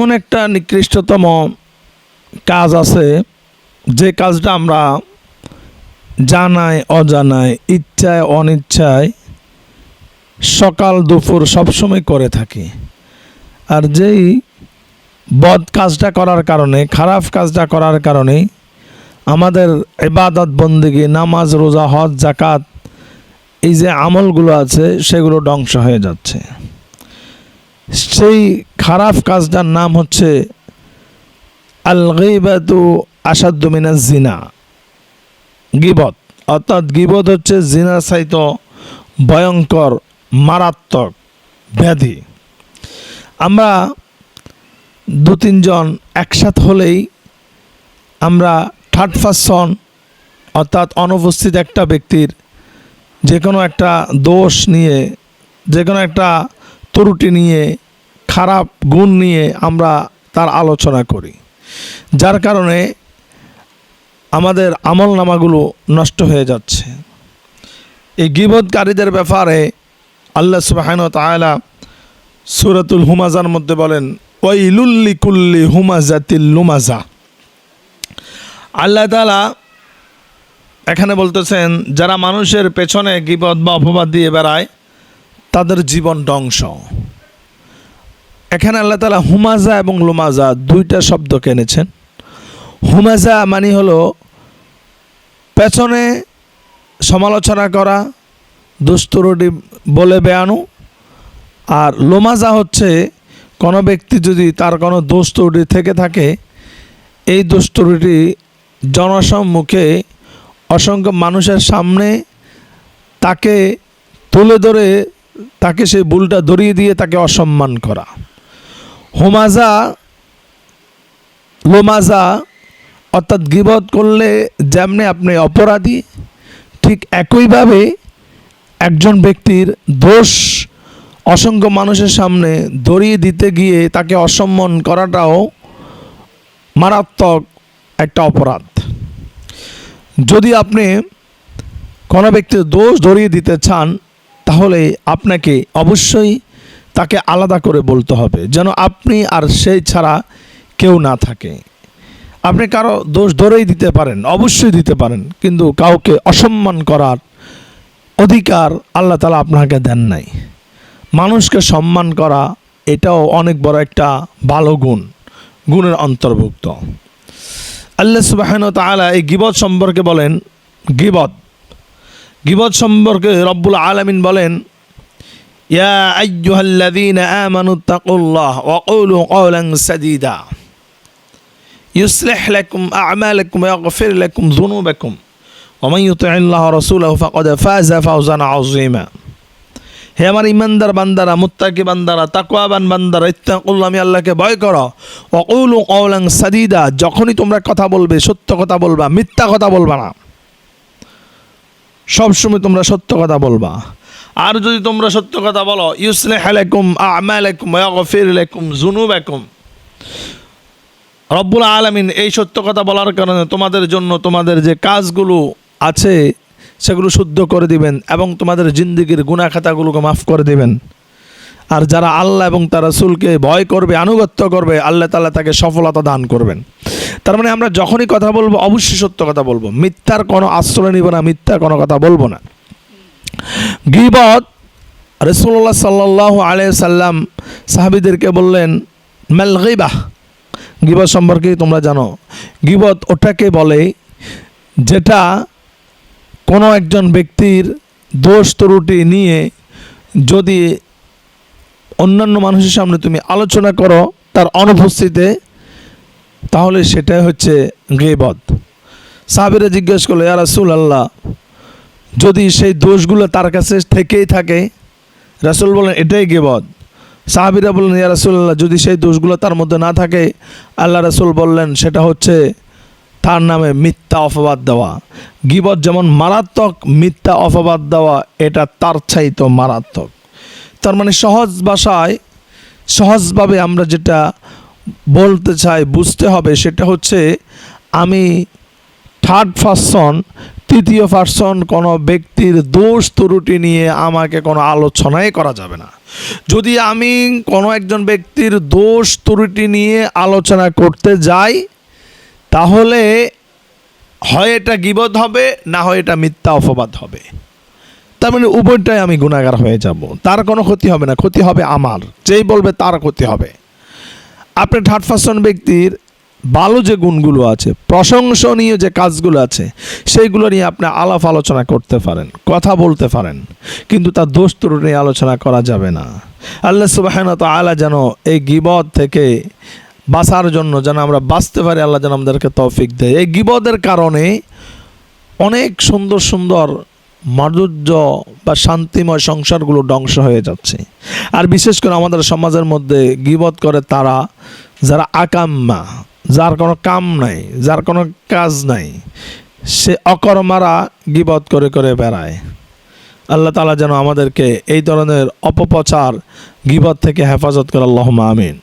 এমন একটা নিকৃষ্টতম কাজ আছে যে কাজটা আমরা জানায় অজানায় ইচ্ছায় অনিচ্ছায় সকাল দুপুর সবসময় করে থাকি। আর যেই বদ কাজটা করার কারণে, খারাপ কাজটা করার কারণে আমাদের ইবাদত বন্দেগী, নামাজ রোজা হজ যাকাত এই যে আমলগুলো আছে সেগুলো ধ্বংস হয়ে যাচ্ছে। সেই খারাপ কাজটার নাম হচ্ছে আল গীবাতু আসাদ্দু মিনাজ জিনা, গীবত। অর্থাৎ গীবত হচ্ছে জিনার চাইতে ভয়ঙ্কর মারাত্মক ব্যাধি। আমরা দু তিনজন একসাথ হলেই আমরা থার্ড পারসন অর্থাৎ অনুপস্থিত একটা ব্যক্তির যে কোনো একটা দোষ নিয়ে, যে কোনো একটা ত্রুটি নিয়ে, খারাপ গুণ নিয়ে আমরা তার আলোচনা করি, যার কারণে আমাদের আমল নামাগুলো নষ্ট হয়ে যাচ্ছে। এই গীবতকারীদের ব্যাপারে আল্লাহ সুবহানাহু ওয়া তাআলা সূরাতুল হুমাজার মধ্যে বলেন, ওয়াইলুল লিকুল্লি হুমাজাতিল লুমাজা। আল্লাহ তাআলা এখানে বলতেছেন যারা মানুষের পেছনে গীবত বা অপবাদ দিয়ে বেড়ায় তাদের জীবন ধ্বংস। এখানে আল্লাহ তাআলা হুমাজা এবং লুমাজা দুইটা শব্দ এনেছেন। হুমাজা মানে হলো পেছনে সমালোচনা করা, দুষ্টুরুটি বলে বেয়ানো। আর লোমাজা হচ্ছে কোনো ব্যক্তি যদি তার কোনো দোষ ত্রুটি থেকে থাকে, এই দোষ ত্রুটি জনসম্মুখে অসংখ্য মানুষের সামনে তাকে তুলে ধরে তাকে সেই ভুলটা ধরিয়ে দিয়ে তাকে অসম্মান করা। হুমাজা লোমাজা অর্থাৎ গীবত করলে যেমনি আপনি অপরাধী, ঠিক একইভাবে একজন ব্যক্তির দোষ অসংখ্য মানুষের সামনে ধরিয়ে দিতে গিয়ে তাকে অসম্মান করাটাও মারাত্মক একটা অপরাধ। যদি আপনি কোনো ব্যক্তির দোষ ধরিয়ে দিতে চান তাহলে আপনাকে অবশ্যই তাকে আলাদা করে বলতে হবে, যেন আপনি আর সেই ছাড়া কেউ না থাকে। আপনি কারো দোষ ধরেই দিতে পারেন, অবশ্যই দিতে পারেন, কিন্তু কাউকে অসম্মান করার অধিকার আল্লাহ তাআলা আপনাকে দেন নাই। মানুষকে সম্মান করা এটাও অনেক বড় একটা ভালো গুণের অন্তর্ভুক্ত। আল্লাহ সুবহানাহু ওয়া তাআলা এই গীবত সম্পর্কে বলেন, গীবত সম্পর্কে রব্বুল আলামিন বলেন, ইয়া আইয়ুহাল্লাযীনা আমানুত্তাকুল্লাহ ওয়া কুলু কওলান সাদীদা ইউসলিহ লাকুম আ'মালাকুম ওয়া ইয়াগফির লাকুম যুনুবাকুম ওয়া মান ইউতি'িল্লাহ ওয়া রাসূলাহু ফাকাদ ফাযা ফাওজান আযীমা। হে আমার ইমানদার বান্দারা, মুত্তাকি বান্দারা, তাকওয়াবান বান্দারা, ইত্তাকুল্লাহ, আমি আল্লাহকে ভয় করো। ওয়া কুলু কওলান সাদীদা, যখনই তোমরা কথা বলবে সত্য কথা বলবা, মিথ্যা কথা বলবা না। সবসময় তোমরা সত্য কথা বলবা। আর যদি তোমরা সত্য কথা বলো, ইউসলিহ লাকুম আ'মালাকুম ওয়া ইয়াগফির লাকুম যুনুবাকুম, রব্বুল আলামিন এই সত্য কথা বলার কারণে তোমাদের জন্য তোমাদের যে কাজগুলো আছে সেগুলো শুদ্ধ করে দিবেন এবং তোমাদের জিন্দেগির গুনাহ খাতাগুলোকে মাফ করে দিবেন। আর যারা আল্লাহ এবং তার রাসূলকে ভয় করবে, আনুগত্য করবে, আল্লাহ তাআলা তাকে সফলতা দান করবেন। তার মানে আমরা যখনই কথা বলবো অবশ্যই সত্য কথা বলবো, মিথ্যার কোনো আশ্রয় নিব না, মিথ্যার কোনো কথা বলবো না। গীবত, রাসূলুল্লাহ সাল্লাল্লাহু আলাইহি সাল্লাম সাহাবীদেরকে বললেন, মাল গীবাহ, গীবত সম্পর্কে তোমরা জানো। গীবত ওটাকে বলে যেটা কোনো একজন ব্যক্তির দোষ ত্রুটি নিয়ে যদি অন্যান্য মানুষের সামনে তুমি আলোচনা করো তার অনুপস্থিতিতে, তাহলে সেটাই হচ্ছে গীবত। সাহাবীরা জিজ্ঞেস করলো, ইয়া রাসূলুল্লাহ, যদি সেই দোষগুলো তার কাছে থেকেই থাকে? রাসূল বলেন, এটাই গীবত। সাহাবীরা বললেন, ইয়া রাসূলুল্লাহ, যদি সেই দোষগুলো তার মধ্যে না থাকে? আল্লাহ রাসূল বললেন, সেটা হচ্ছে তার নামে মিথ্যা অপবাদ দেওয়া। গীবত যেমন মারাত্মক, মিথ্যা অপবাদ দেওয়া এটা তার চাইতে মারাত্মক। তার মানে সহজ ভাষায়, সহজভাবে আমরা যেটা বলতে চাই, বুঝতে হবে, সেটা হচ্ছে আমি থার্ড পারসন তৃতীয় পার্সন কোনো ব্যক্তির দোষ ত্রুটি নিয়ে আমাকে কোনো আলোচনাই করা যাবে না। যদি আমি কোনো একজন ব্যক্তির দোষ ত্রুটি নিয়ে আলোচনা করতে যাই, তাহলে হয় এটা গীবত হবে, না হয় এটা মিথ্যা অপবাদ হবে। তার মানে উভয়টাই আমি গুনাহগার হয়ে যাব। তার কোনো ক্ষতি হবে না, ক্ষতি হবে আমার, যেই বলবে তার ক্ষতি হবে। আপনি থার্ড পার্সন ব্যক্তির ভালো যে গুণগুলো আছে, প্রশংসনীয় যে কাজগুলো আছে, সেইগুলো নিয়ে আপনি আলাপ আলোচনা করতে পারেন, কথা বলতে পারেন, কিন্তু তার দোষ ত্রুটি নিয়ে আলোচনা করা যাবে না। আল্লাহ সুবহানাহু ওয়া তাআলা যেন এই গীবত থেকে বাঁচার জন্য যেন আমরা বাঁচতে পারি, আল্লাহ যেন আমাদেরকে তৌফিক দেয়। এই গীবতের কারণে অনেক সুন্দর সুন্দর মাধুর্য বা শান্তিময় সংসারগুলো ধ্বংস হয়ে যাচ্ছে। আর বিশেষ করে আমাদের সমাজের মধ্যে গীবত করে তারা যারা আকাম্মা, যার কোনো কাম নাই, যার কোনো কাজ নাই, সে অকর্মারা গীবত করে করে বেড়ায়। আল্লাহ তাআলা যেন আমাদেরকে এই ধরনের অপপ্রচার গীবত থেকে হেফাজত করে, আল্লাহুম্মা আমিন।